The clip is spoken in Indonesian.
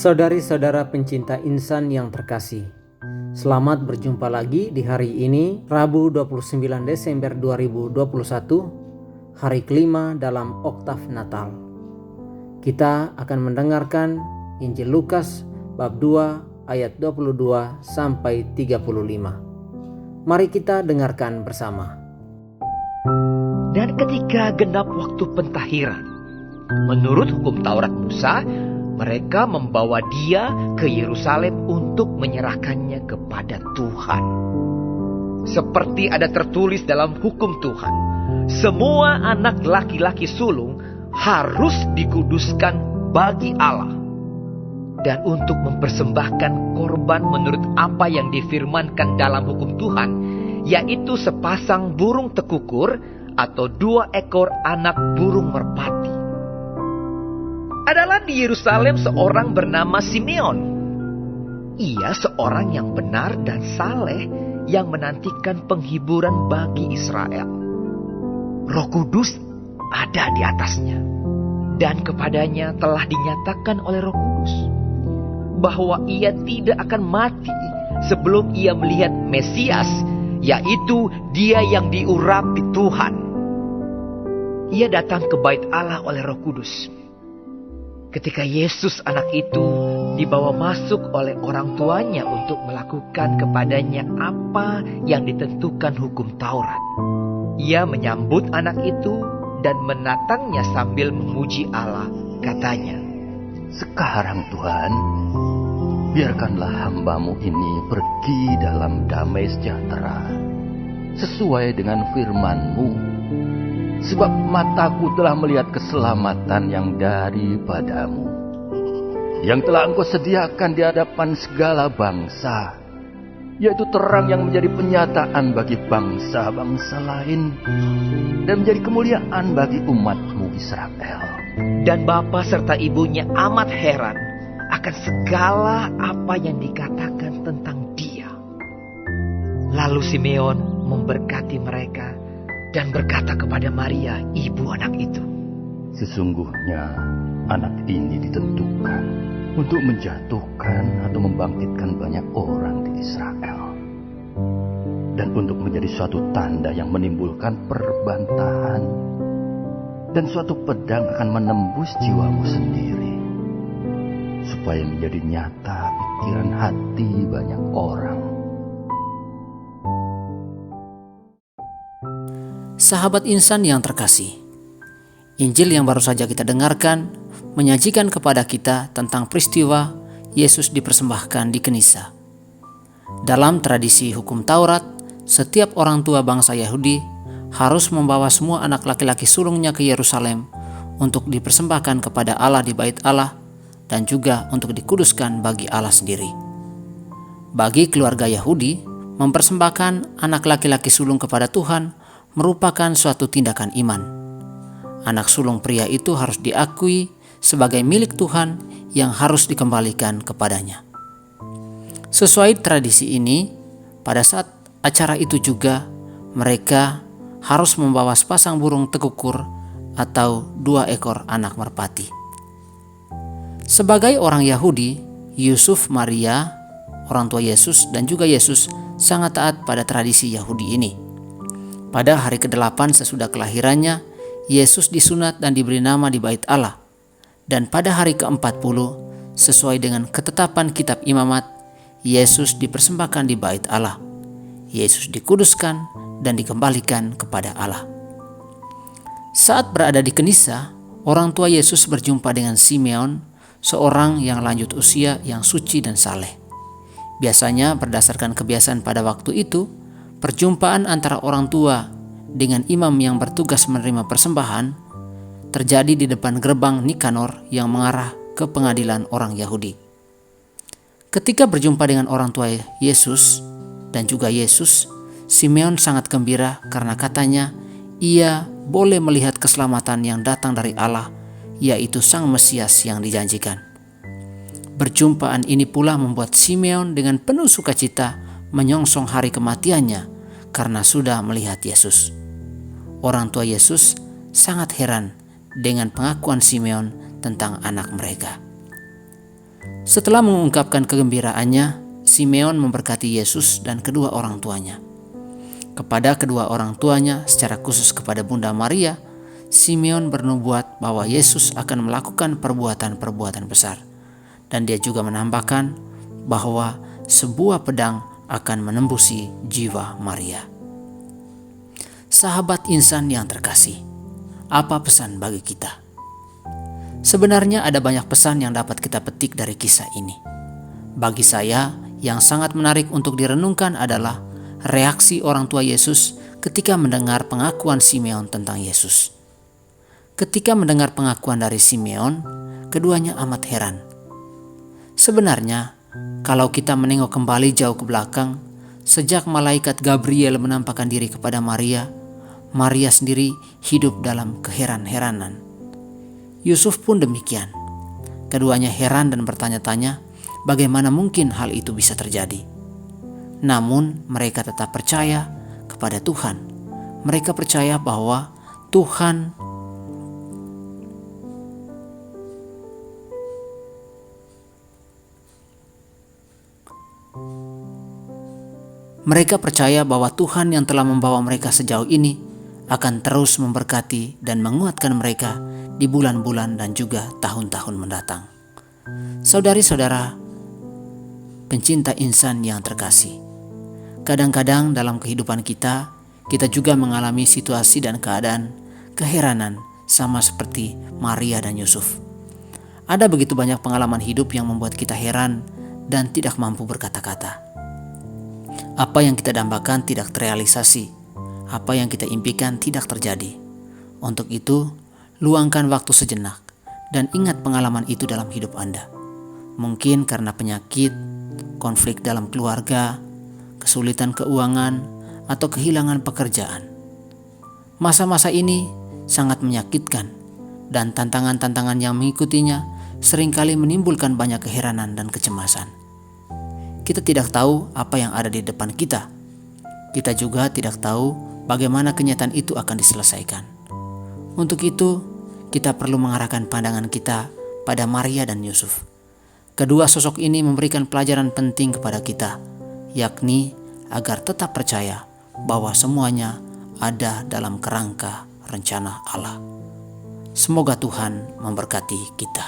Saudari-saudara pencinta insan yang terkasih, selamat berjumpa lagi di hari ini, Rabu 29 Desember 2021, hari kelima dalam Oktav Natal. Kita akan mendengarkan Injil Lukas bab 2 ayat 22 sampai 35. Mari kita dengarkan bersama. Dan ketika genap waktu pentahiran, menurut hukum Taurat Musa, mereka membawa dia ke Yerusalem untuk menyerahkannya kepada Tuhan. Seperti ada tertulis dalam hukum Tuhan, semua anak laki-laki sulung harus dikuduskan bagi Allah. Dan untuk mempersembahkan korban menurut apa yang difirmankan dalam hukum Tuhan, yaitu sepasang burung tekukur atau 2 ekor anak burung merpati. Adalah di Yerusalem seorang bernama Simeon. Ia seorang yang benar dan saleh yang menantikan penghiburan bagi Israel. Roh Kudus ada di atasnya, dan kepadanya telah dinyatakan oleh Roh Kudus bahwa ia tidak akan mati sebelum ia melihat Mesias, yaitu Dia yang diurapi Tuhan. Ia datang ke bait Allah oleh Roh Kudus. Ketika Yesus anak itu dibawa masuk oleh orang tuanya untuk melakukan kepadanya apa yang ditentukan hukum Taurat, ia menyambut anak itu dan menatangnya sambil memuji Allah. Katanya, "Sekarang Tuhan, biarkanlah hamba-Mu ini pergi dalam damai sejahtera, sesuai dengan firman-Mu. Sebab mataku telah melihat keselamatan yang daripada-Mu, yang telah Engkau sediakan di hadapan segala bangsa, yaitu terang yang menjadi penyataan bagi bangsa-bangsa lain, dan menjadi kemuliaan bagi umat-Mu Israel." Dan bapa serta ibunya amat heran akan segala apa yang dikatakan tentang dia. Lalu Simeon memberkati mereka dan berkata kepada Maria, ibu anak itu, "Sesungguhnya anak ini ditentukan untuk menjatuhkan atau membangkitkan banyak orang di Israel, dan untuk menjadi suatu tanda yang menimbulkan perbantahan, dan suatu pedang akan menembus jiwamu sendiri, supaya menjadi nyata pikiran hati banyak orang." Sahabat insan yang terkasih, Injil yang baru saja kita dengarkan menyajikan kepada kita tentang peristiwa Yesus dipersembahkan di Kenisa. Dalam tradisi hukum Taurat, setiap orang tua bangsa Yahudi harus membawa semua anak laki-laki sulungnya ke Yerusalem untuk dipersembahkan kepada Allah di bait Allah dan juga untuk dikuduskan bagi Allah sendiri. Bagi keluarga Yahudi, mempersembahkan anak laki-laki sulung kepada Tuhan merupakan suatu tindakan iman. Anak sulung pria itu harus diakui sebagai milik Tuhan yang harus dikembalikan kepadanya. Sesuai tradisi ini, pada saat acara itu juga mereka harus membawa sepasang burung tekukur atau 2 ekor anak merpati. Sebagai orang Yahudi, Yusuf, Maria, orang tua Yesus dan juga Yesus sangat taat pada tradisi Yahudi ini. Pada hari ke-8 sesudah kelahirannya, Yesus disunat dan diberi nama di bait Allah. Dan pada hari ke-40, sesuai dengan ketetapan kitab imamat, Yesus dipersembahkan di bait Allah. Yesus dikuduskan dan dikembalikan kepada Allah. Saat berada di Kenisa, orang tua Yesus berjumpa dengan Simeon, seorang yang lanjut usia yang suci dan saleh. Biasanya berdasarkan kebiasaan pada waktu itu, perjumpaan antara orang tua dengan imam yang bertugas menerima persembahan terjadi di depan gerbang Nikanor yang mengarah ke pengadilan orang Yahudi. Ketika berjumpa dengan orang tua Yesus dan juga Yesus, Simeon sangat gembira karena katanya ia boleh melihat keselamatan yang datang dari Allah, yaitu Sang Mesias yang dijanjikan. Perjumpaan ini pula membuat Simeon dengan penuh sukacita menyongsong hari kematiannya karena sudah melihat Yesus. Orang tua Yesus sangat heran dengan pengakuan Simeon tentang anak mereka. Setelah mengungkapkan kegembiraannya, Simeon memberkati Yesus dan kedua orang tuanya. Kepada kedua orang tuanya, secara khusus kepada Bunda Maria, Simeon bernubuat bahwa Yesus akan melakukan perbuatan-perbuatan besar. Dan dia juga menambahkan bahwa sebuah pedang akan menembusi jiwa Maria. Sahabat insan yang terkasih, apa pesan bagi kita? Sebenarnya ada banyak pesan yang dapat kita petik dari kisah ini. Bagi saya, yang sangat menarik untuk direnungkan adalah reaksi orang tua Yesus ketika mendengar pengakuan Simeon tentang Yesus. Ketika mendengar pengakuan dari Simeon, keduanya amat heran. Sebenarnya, kalau kita menengok kembali jauh ke belakang, sejak malaikat Gabriel menampakkan diri kepada Maria, Maria sendiri hidup dalam keheran-heranan. Yusuf pun demikian. Keduanya heran dan bertanya-tanya, bagaimana mungkin hal itu bisa terjadi? Namun mereka tetap percaya kepada Tuhan. Mereka percaya bahwa Tuhan yang telah membawa mereka sejauh ini akan terus memberkati dan menguatkan mereka di bulan-bulan dan juga tahun-tahun mendatang. Saudari-saudara, pencinta insan yang terkasih, kadang-kadang dalam kehidupan kita juga mengalami situasi dan keadaan keheranan sama seperti Maria dan Yusuf. Ada begitu banyak pengalaman hidup yang membuat kita heran dan tidak mampu berkata-kata. Apa yang kita dambakan tidak terrealisasi, apa yang kita impikan tidak terjadi. Untuk itu, luangkan waktu sejenak dan ingat pengalaman itu dalam hidup Anda. Mungkin karena penyakit, konflik dalam keluarga, kesulitan keuangan, atau kehilangan pekerjaan. Masa-masa ini sangat menyakitkan dan tantangan-tantangan yang mengikutinya seringkali menimbulkan banyak keheranan dan kecemasan. Kita tidak tahu apa yang ada di depan kita. Kita juga tidak tahu bagaimana kenyataan itu akan diselesaikan. Untuk itu, kita perlu mengarahkan pandangan kita pada Maria dan Yusuf. Kedua sosok ini memberikan pelajaran penting kepada kita, yakni agar tetap percaya bahwa semuanya ada dalam kerangka rencana Allah. Semoga Tuhan memberkati kita.